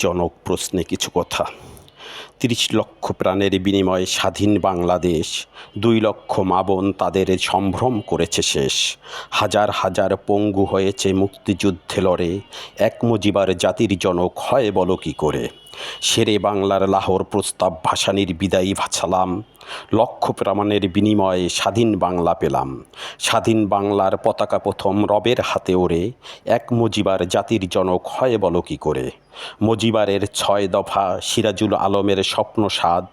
জনক প্রশ্নে কিছু কথা। ৩০ লক্ষ প্রাণের বিনিময়ে স্বাধীন বাংলাদেশ, ২ লক্ষ মা বোন তাদের সম্ভ্রম করেছে শেষ। হাজার হাজার পঙ্গু হয়েছে মুক্তিযুদ্ধে লড়ে, এক মুজিবার জাতির জনক হয় বলো কী করে। শেরে বাংলার লাহোর প্রস্তাব ভাসানির বিদায়ী ভাসালাম, লক্ষ প্রাণের বিনিময়ে স্বাধীন বাংলা পেলাম। স্বাধীন বাংলার পতাকা প্রথম রবের হাতে ওড়ে, এক মুজিবার জাতির জনক হয় বলো কী করে। মুজিবারের ৬ দফা, সিরাজুল আলমের স্বপ্ন সাধ,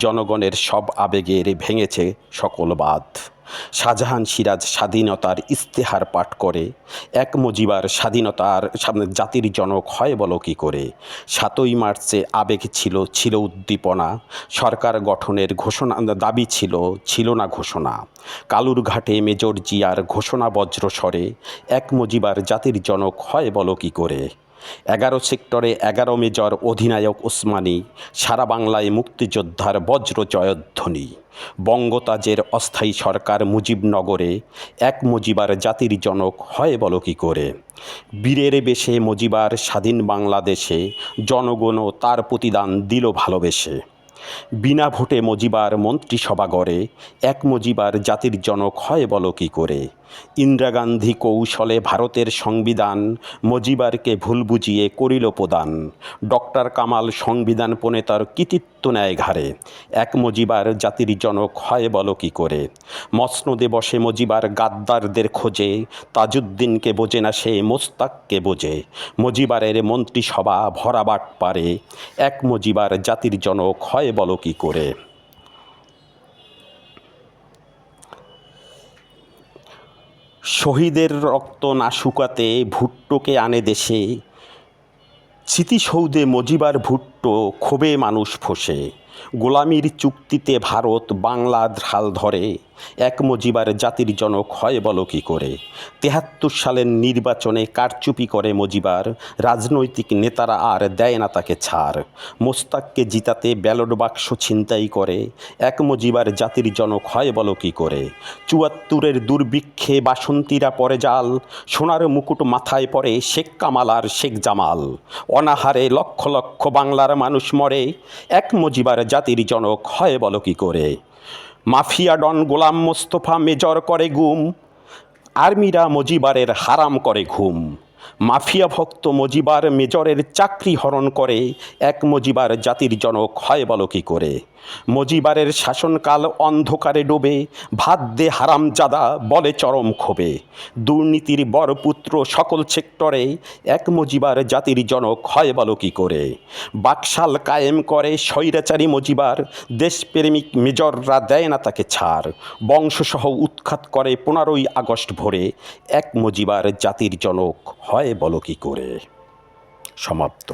জনগণের সব আবেগের ভেঙেছে সকল বাঁধ। শাহজাহান সিরাজ স্বাধীনতার ইস্তেহার পাঠ করে, এক মুজিবার স্বাধীনতার জাতির জনক হয় বলো কী করে। ৭ই মার্চে আবেগ ছিল উদ্দীপনা, সরকার গঠনের ঘোষণা দাবি ছিল না ঘোষণা। কালুরঘাটে মেজর জিয়ার ঘোষণা বজ্রস্বরে, এক মুজিবার জাতির জনক হয় বলো কী করে। ১১ সেক্টরে ১১ মেজর অধিনায়ক ওসমানী, সারা বাংলায় মুক্তিযোদ্ধার বজ্র জয়ধ্বনি। বঙ্গতাজের অস্থায়ী সরকার মুজিবনগরে, এক মুজিবার জাতির জনক হয় বলো কী করে। বীরের বেশে মুজিবার স্বাধীন বাংলাদেশে, জনগণও তার প্রতিদান দিল ভালোবেসে। বিনা ভোটে মুজিবার মন্ত্রিসভা গড়ে, এক মুজিবার জাতির জনক হয় বলো কী করে। ইন্দিরা গান্ধী কৌশলে ভারতের সংবিধান, মুজিবারকে ভুল বুঝিয়ে করিল প্রদান। ডক্টর কামাল সংবিধান প্রণেতার কৃতিত্ব নেয় ঘাড়ে, এক মুজিবার জাতির জনক হয় বলো কী করে। মসনদে বসে মুজিবার গাদ্দারদের খোঁজে, তাজউদ্দিনকে বোঝে না সে মোস্তাককে বোঝে। মুজিবারের মন্ত্রিসভা ভরাবাট পারে, এক মুজিবার জাতির জনক হয় বলো কী করে। শহীদের রক্ত না শুকাতে ভুট্টোকে আনে দেশে, স্মৃতিসৌধে মুজিবার ভুট্টো ক্ষোভে মানুষ ফোসে। গোলামির চুক্তিতে ভারত বাংলার হাল ধরে, এক মুজিবার জাতির জনক হয় বলো কী করে। ৭৩ সালের নির্বাচনে কারচুপি করে মুজিবার, রাজনৈতিক নেতারা আর দেয় না তাকে ছাড়। মোস্তাককে জিতাতে ব্যালট বাক্স ছিনতাই করে, এক মুজিবার জাতির জনক হয় বলো কী করে। ৭৪-এর দুর্ভিক্ষে বাসন্তীরা পরে জাল, সোনার মুকুট মাথায় পরে শেখ কামাল আর শেখ জামাল। অনাহারে লক্ষ লক্ষ বাংলার মানুষ মরে, এক মুজিবার জাতির জনক হয় বলো কী করে। Mafia don Golam Mostafa major করে গুম, আর্মিরা মুজিবারের হারাম করে ঘুম। মাফিয়া ভক্ত মুজিবার মেজরের চাকরি হরণ করে, এক মুজিবার জাতির জনক হয় বলো কী করে। মুজিবারের শাসনকাল অন্ধকারে ডোবে, ভাত দে হারামজাদা বলে চরম ক্ষোভে। দুর্নীতির বরপুত্র সকল সেক্টরে, এক মুজিবার জাতির জনক হয় বলো কী করে। বাকশাল কায়েম করে স্বৈরাচারী মুজিবার, দেশপ্রেমিক মেজররা দেয় না তাকে ছাড়। বংশসহ উৎখাত করে 15ই আগস্ট ভোরে, এক মুজিবার জাতির জনক হয় বলো কী করে। সমাপ্ত।